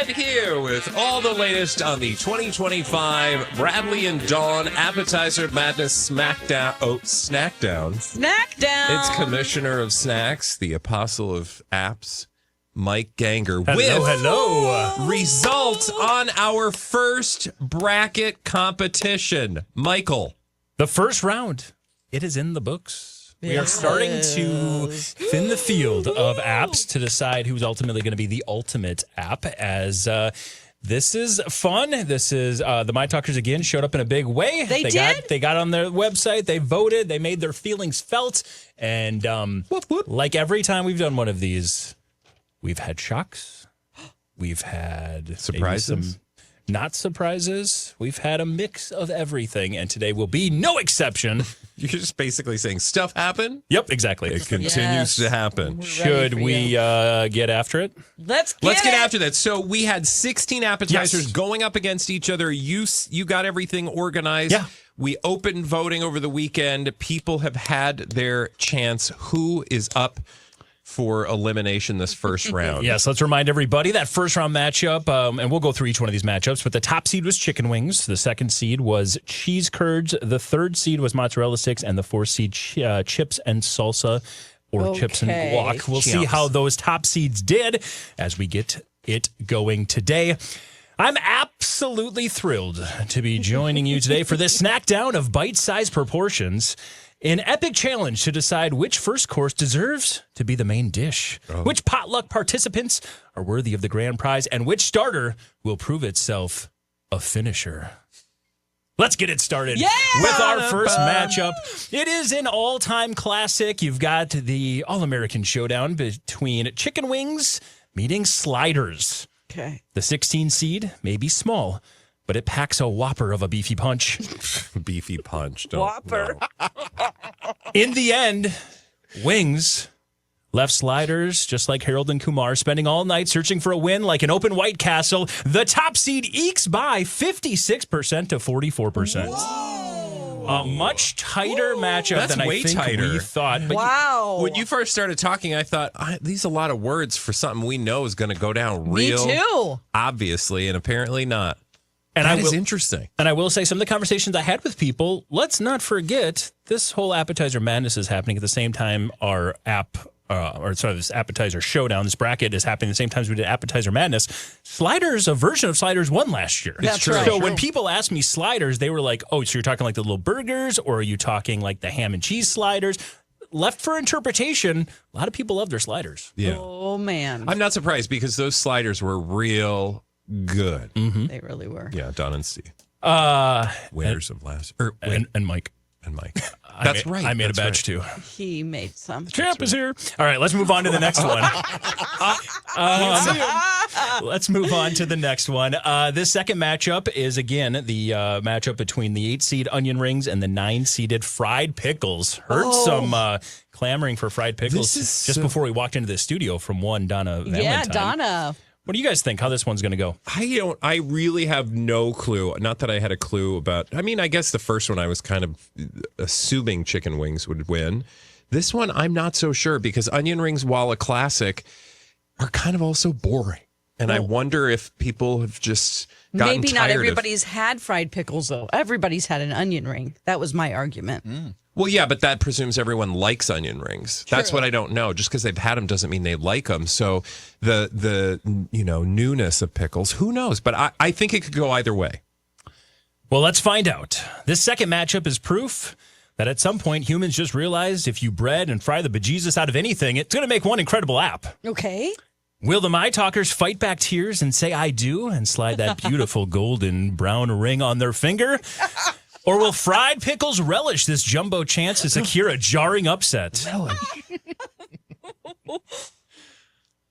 And here with all the latest on the 2025 Bradley and Dawn Appetizer Madness Smackdown. Oh, Snackdown. Snackdown. It's Commissioner of Snacks, the Apostle of Apps, Mike Ganger. Hello. Results on our first bracket competition. Michael. The first round, it is in the books. We are starting to thin the field of apps to decide who's ultimately going to be the ultimate app, as this is fun. This is the My Talkers again showed up in a big way. They did? They got on their website. They voted. They made their feelings felt. And like every time we've done one of these, we've had shocks. We've had Surprises. Not surprises. We've had a mix of everything, and today will be no exception. You're just basically saying stuff happened. Yep, exactly. It continues to happen. Should we get after it? Let's get after that. So we had 16 appetizers going up against each other. You got everything organized. Yeah. We opened voting over the weekend. People have had their chance. Who is up for elimination this first round? Yes, let's remind everybody that first round matchup, and we'll go through each one of these matchups, but the top seed was chicken wings, the second seed was cheese curds, the third seed was mozzarella sticks, and the fourth seed chips and salsa or chips and guac. We'll see how those top seeds did as we get it going today. I'm absolutely thrilled to be joining you today for this snack down of bite-sized proportions. An epic challenge to decide which first course deserves to be the main dish, which potluck participants are worthy of the grand prize, and which starter will prove itself a finisher. Let's get it started with our first matchup. It is an all-time classic. You've got the All-American showdown between chicken wings meeting sliders. Okay. The 16 seed may be small, but it packs a whopper of a beefy punch. Beefy punch. Whopper. In the end, wings left sliders, just like Harold and Kumar, spending all night searching for a win like an open White Castle. The top seed ekes by 56% to 44%. Whoa. A much tighter matchup than I think we thought. But when you first started talking, I thought, these are a lot of words for something we know is going to go down real. Me too. Obviously, and apparently not. And that is interesting. And I will say, some of the conversations I had with people, let's not forget, this whole Appetizer Madness is happening at the same time our this Appetizer Showdown, this bracket is happening at the same time as we did Appetizer Madness. Sliders, a version of Sliders won last year. That's true. So when people asked me sliders, they were like, oh, so you're talking like the little burgers, or are you talking like the ham and cheese sliders? Left for interpretation, a lot of people love their sliders. Yeah. Oh, man. I'm not surprised because those sliders were real good. Mm-hmm. They really were. Yeah, Don and Steve. Winners of last. And Mike. And Mike. That's right. I made a badge too. He made some. The champ is here. All right, let's move on to the next one. Let's move on to the next one. This second matchup is, again, the matchup between the 8-seed onion rings and the 9-seeded fried pickles. Heard some clamoring for fried pickles just before we walked into the studio from one Donna Valentine. Yeah, Donna. What do you guys think? How this one's going to go? I really have no clue. Not that I had a clue about. I mean, I guess the first one I was kind of assuming chicken wings would win. This one, I'm not so sure because onion rings, while a classic, are kind of also boring. And I wonder if people have just gotten Maybe not tired everybody's had fried pickles, though. Everybody's had an onion ring. That was my argument. Well, yeah, but that presumes everyone likes onion rings. True. That's what I don't know. Just because they've had them doesn't mean they like them. So the newness of pickles, who knows? But I think it could go either way. Well, let's find out. This second matchup is proof that at some point humans just realized if you bread and fry the bejesus out of anything, it's going to make one incredible app. Okay. Will the My Talkers fight back tears and say I do and slide that beautiful golden brown ring on their finger? Or will fried pickles relish this jumbo chance to secure a jarring upset?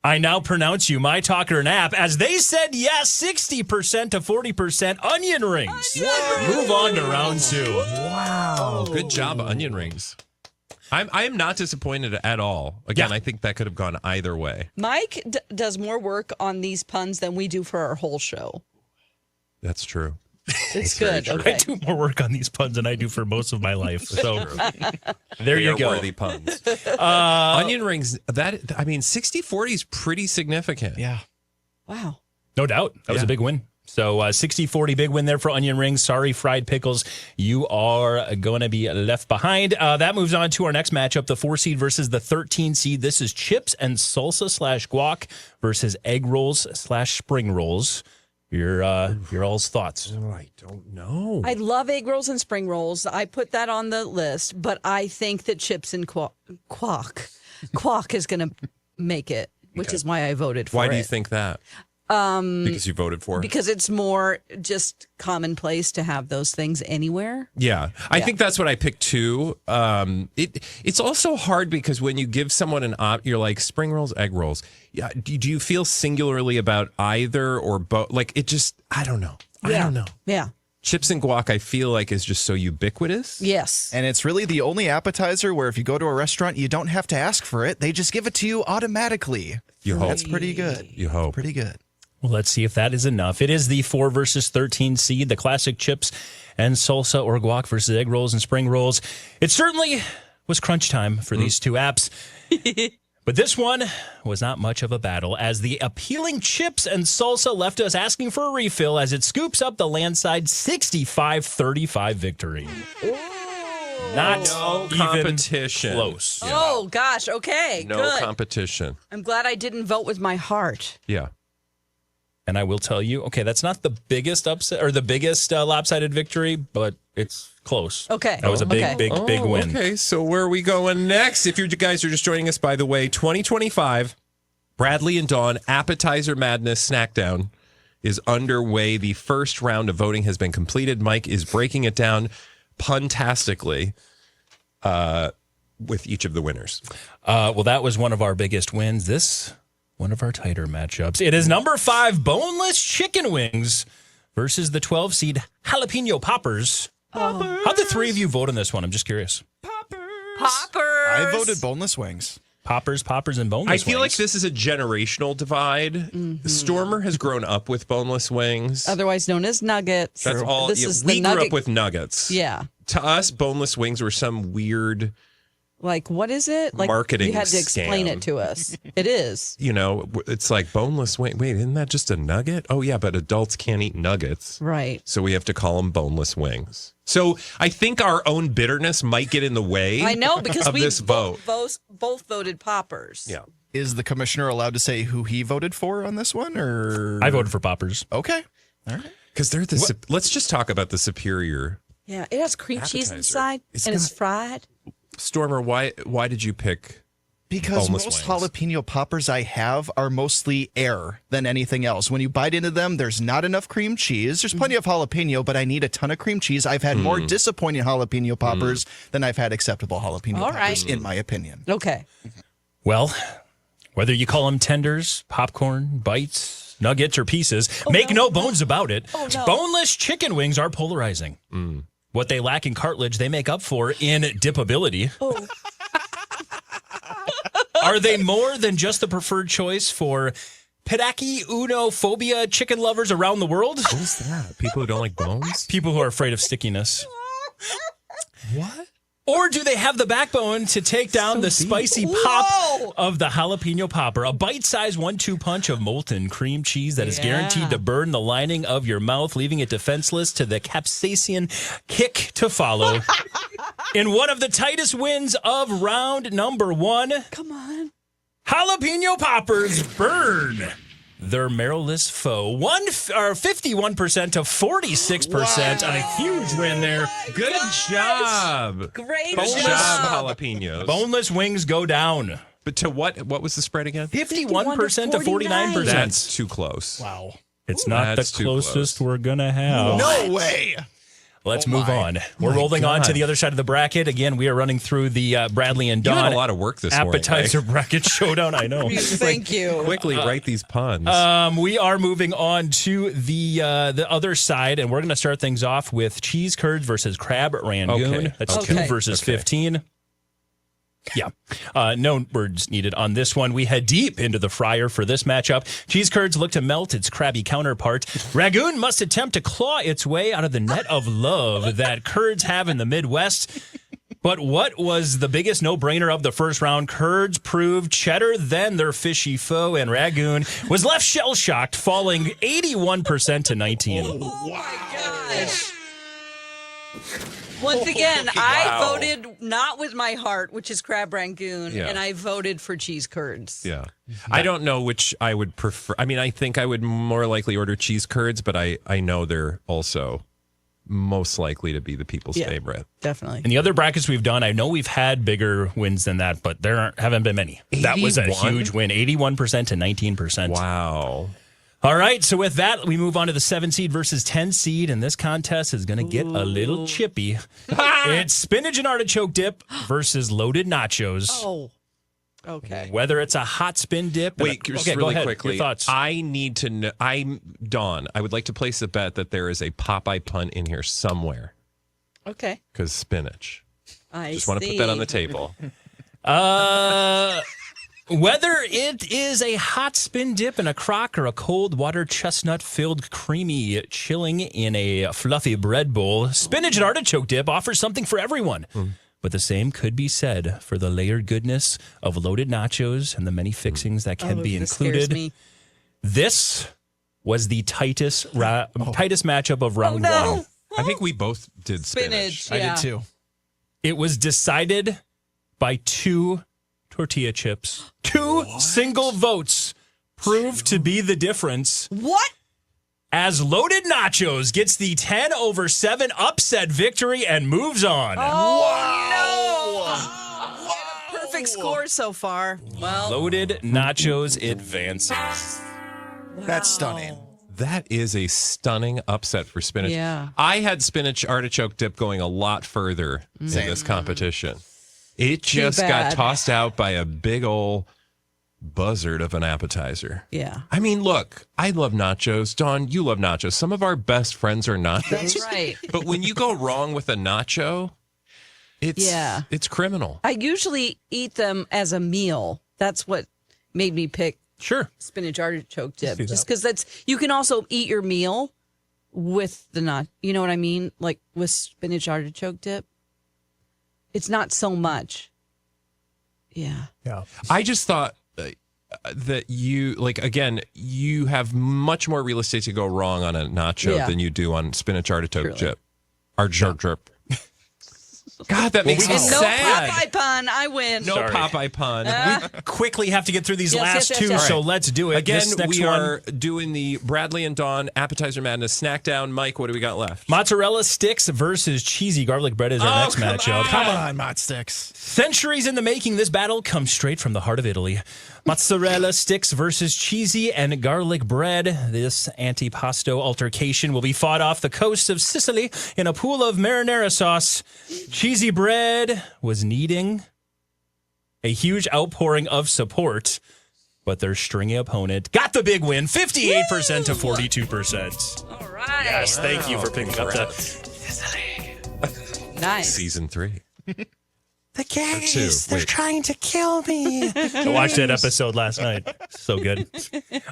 I now pronounce you My Talker and App as they said yes, 60% to 40% onion rings. Move on to round 2. Wow. Good job, onion rings. I am not disappointed at all. Again, I think that could have gone either way. Mike does more work on these puns than we do for our whole show. That's true. It's good. Okay. I do more work on these puns than I do for most of my life. So there you go. Worthy puns. Onion rings, 60-40 is pretty significant. Yeah. Wow. No doubt. That was a big win. So 60-40 big win there for onion rings. Sorry, fried pickles. You are going to be left behind. That moves on to our next matchup, the 4 seed versus the 13 seed. This is chips and salsa / guac versus egg rolls / spring rolls. Your all's thoughts. Oh, I don't know. I love egg rolls and spring rolls. I put that on the list, but I think that chips and guac is going to make it, which is why I voted for it. Why do you think that? Because you voted for it? Because it's more just commonplace to have those things anywhere. Yeah. I think that's what I picked too. It's also hard because when you give someone you're like spring rolls, egg rolls. Yeah. Do you feel singularly about either or both? Like it just, I don't know. I don't know. Yeah. Chips and guac, I feel like is just so ubiquitous. Yes. And it's really the only appetizer where if you go to a restaurant, you don't have to ask for it. They just give it to you automatically. You hope. That's pretty good. You hope. Pretty good. Well, let's see if that is enough. It is the 4 versus 13 seed, the classic chips and salsa or guac versus egg rolls and spring rolls. It certainly was crunch time for these two apps. But this one was not much of a battle as the appealing chips and salsa left us asking for a refill as it scoops up the landside 65-35 victory. Not No even competition. close. Oh, gosh. Okay. No good. competition. I'm glad I didn't vote with my heart. Yeah. And I will tell you, okay, that's not the biggest upset or the biggest lopsided victory, but it's close. Okay. That was a big win. Okay, so where are we going next? If you guys are just joining us, by the way, 2025, Bradley and Dawn Appetizer Madness Snackdown is underway. The first round of voting has been completed. Mike is breaking it down puntastically with each of the winners. Well, that was one of our biggest wins. This one of our tighter matchups. It is number 5 boneless chicken wings versus the 12 seed jalapeno poppers. How'd the 3 of you vote on this one? I'm just curious. Poppers. I voted boneless wings. Poppers, and boneless I wings. feel like this is a generational divide. Mm-hmm. Stormer has grown up with boneless wings. Otherwise known as nuggets. That's all. This yeah, is we the grew nugget. up with nuggets. Yeah. To us, boneless wings were some weird, Like, what is it? Like, marketing you had to explain scam. it to us. It is. it's like boneless wing. Wait, isn't that just a nugget? Oh, yeah, but adults can't eat nuggets. Right. So we have to call them boneless wings. So I think our own bitterness might get in the way I know, because of we this vote. both voted poppers. Yeah. Is the commissioner allowed to say who he voted for on this one? Or I voted for poppers. Okay. All right. Because they're let's just talk about the superior. Yeah, it has cream cheese Appetizer. inside, It's and it's got- fried. Stormer, why did you pick? Because Boneless most wings. jalapeno poppers I have are mostly air than anything else. When you bite into them, there's not enough cream cheese. There's plenty of jalapeno, but I need a ton of cream cheese. I've had more disappointing jalapeno poppers than I've had acceptable jalapeno All poppers, right. in my opinion. Okay. Well, whether you call them tenders, popcorn, bites, nuggets, or pieces, make no bones about it. Oh, no. Boneless chicken wings are polarizing. What they lack in cartilage, they make up for in dippability. Oh. Are they more than just the preferred choice for Pedaki Uno phobia chicken lovers around the world? What is that? People who don't like bones? People who are afraid of stickiness. What? Or do they have the backbone to take down the spicy pop Whoa! of the jalapeno popper? A bite-sized 1-2 punch of molten cream cheese that is guaranteed to burn the lining of your mouth, leaving it defenseless to the capsaicin kick to follow. In one of the tightest wins of round number 1, Come on. jalapeno poppers burn their marrowless foe. 51% to 46% on a huge win there. Good job. Great Good job. job, jalapenos. Boneless wings go down. But to what? What was the spread again? 51% to 49%. That's too close. Wow. It's not That's the too closest close. we're going to have. No way. Let's move on. We're rolling on to the other side of the bracket. Again, we are running through the Bradley and You Dawn had a lot of work this morning. Appetizer bracket showdown. I know. Thank you. Quickly write these puns. We are moving on to the other side, and we're going to start things off with cheese curds versus crab rangoon. Okay. That's Okay. 2 versus 15. Yeah. No words needed on this one. We head deep into the fryer for this matchup. Cheese curds look to melt its crabby counterpart. Ragoon must attempt to claw its way out of the net of love that curds have in the Midwest. But what was the biggest no-brainer of the first round? Curds proved cheddar, then their fishy foe, and Ragoon was left shell-shocked, falling 81% to 19%. Oh my gosh. Once again, I voted not with my heart, which is crab rangoon, and I voted for cheese curds. Yeah. I don't know which I would prefer. I mean, I think I would more likely order cheese curds, but I know they're also most likely to be the people's favorite. Definitely. And the other brackets we've done, I know we've had bigger wins than that, but there haven't been many. 81? That was a huge win, 81% to 19%. Wow. All right, so with that, we move on to the 7 seed versus 10 seed, and this contest is going to get a little chippy. It's spinach and artichoke dip versus loaded nachos. Oh, okay. Whether it's a hot spin dip. Wait, just really quickly. Your thoughts. I need to know. Dawn, I would like to place a bet that there is a Popeye pun in here somewhere. Okay. Because spinach. I just want to put that on the table. Whether it is a hot spin dip in a crock or a cold water chestnut filled creamy chilling in a fluffy bread bowl, spinach and artichoke dip offers something for everyone. But the same could be said for the layered goodness of loaded nachos and the many fixings that can be included. This was the tightest matchup of round one. I think we both did spinach. Yeah. I did too. It was decided by 2 tortilla chips. 2 single votes proved to be the difference. What? As loaded nachos gets the 10-7 upset victory and moves on. Oh, no. Perfect score so far. Well, Loaded nachos advances. That's stunning. That is a stunning upset for spinach. Yeah. I had spinach artichoke dip going a lot further in this competition. It just got tossed out by a big old buzzard of an appetizer. Yeah. I mean, look, I love nachos. Dawn, you love nachos. Some of our best friends are nachos. That's right. But when you go wrong with a nacho, it's criminal. I usually eat them as a meal. That's what made me pick spinach artichoke dip. Just because you can also eat your meal with the you know what I mean? Like with spinach artichoke dip. It's not so much. Yeah. I just thought that you, you have much more real estate to go wrong on a nacho than you do on spinach artichoke dip. Drip. God, that makes me sad. No Popeye pun. I win. No Popeye pun. We quickly have to get through these last two, yes. so let's do it. Again, This next we one, are doing the Bradley and Dawn Appetizer Madness Snack Down. Mike, what do we got left? mozzarella sticks versus cheesy garlic bread is our next matchup. Come on, Mott Sticks. Centuries in the making, this battle comes straight from the heart of Italy. Mozzarella sticks versus cheesy and garlic bread. This antipasto altercation will be fought off the coast of Sicily in a pool of marinara sauce. Cheesy bread was needing a huge outpouring of support, but their stringy opponent got the big win, 58% to 42%. All right. Yes, thank you for picking up the Nice. Season 3. The gays, two. they're Wait. trying to kill me. I watched that episode last night. So good.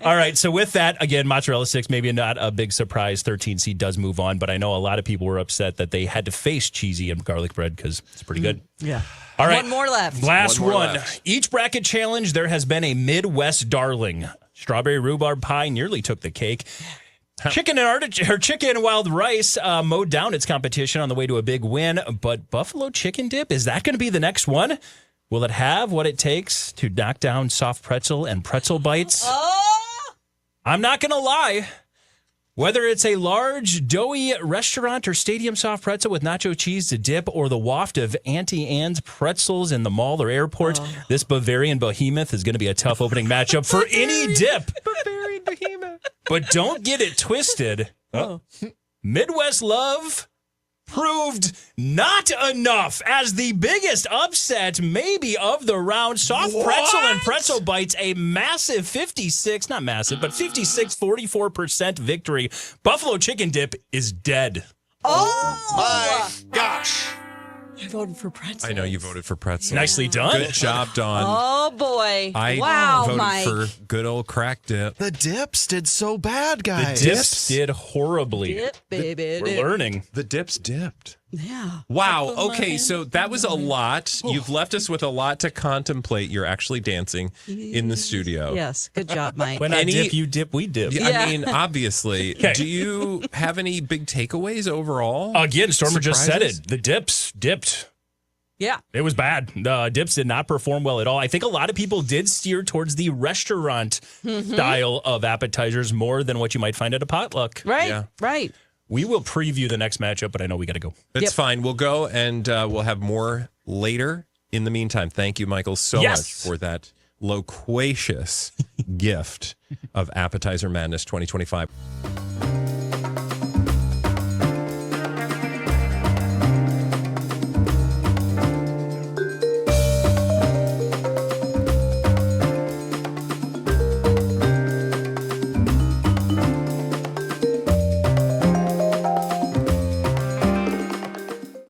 All right, so with that, again, mozzarella sticks, maybe not a big surprise. 13 seed does move on, but I know a lot of people were upset that they had to face cheesy and garlic bread because it's pretty good. Yeah. All right. One more left. Last One more one. left. Each bracket challenge, there has been a Midwest darling. Strawberry rhubarb pie nearly took the cake. Chicken and wild rice mowed down its competition on the way to a big win, but buffalo chicken dip, is that going to be the next one? Will it have what it takes to knock down soft pretzel and pretzel bites? Oh! I'm not going to lie. Whether it's a large, doughy restaurant or stadium soft pretzel with nacho cheese to dip or the waft of Auntie Anne's pretzels in the mall or airport, this Bavarian behemoth is going to be a tough opening matchup for any dip. Bavarian behemoth. But don't get it twisted. Midwest love proved not enough as the biggest upset maybe of the round. Soft pretzel and pretzel bites, a massive 44% victory. Buffalo chicken dip is dead. Oh! My gosh. I voted for pretzel. I know you voted for pretzel. Nicely done. Good job, Dawn. Oh, boy. I voted Mike. for good old crack dip. The dips did so bad, guys. Dips did horribly. Dip, baby. We're learning. The dips dipped. Yeah. Wow. Okay, so that was a lot. You've left us with a lot to contemplate. You're actually dancing in the studio. Yes. Good job, Mike. When I dip, you dip, we dip. I mean, obviously. Do you have any big takeaways overall? Again, Stormer just said Surprises? it. The dips dipped. Yeah. It was bad. The dips did not perform well at all. I think a lot of people did steer towards the restaurant style of appetizers more than what you might find at a potluck. Right. Yeah. Right. We will preview the next matchup, but I know we got to go. That's fine. We'll go and we'll have more later. In the meantime, thank you, Michael, so much for that loquacious gift of Appetizer Madness 2025.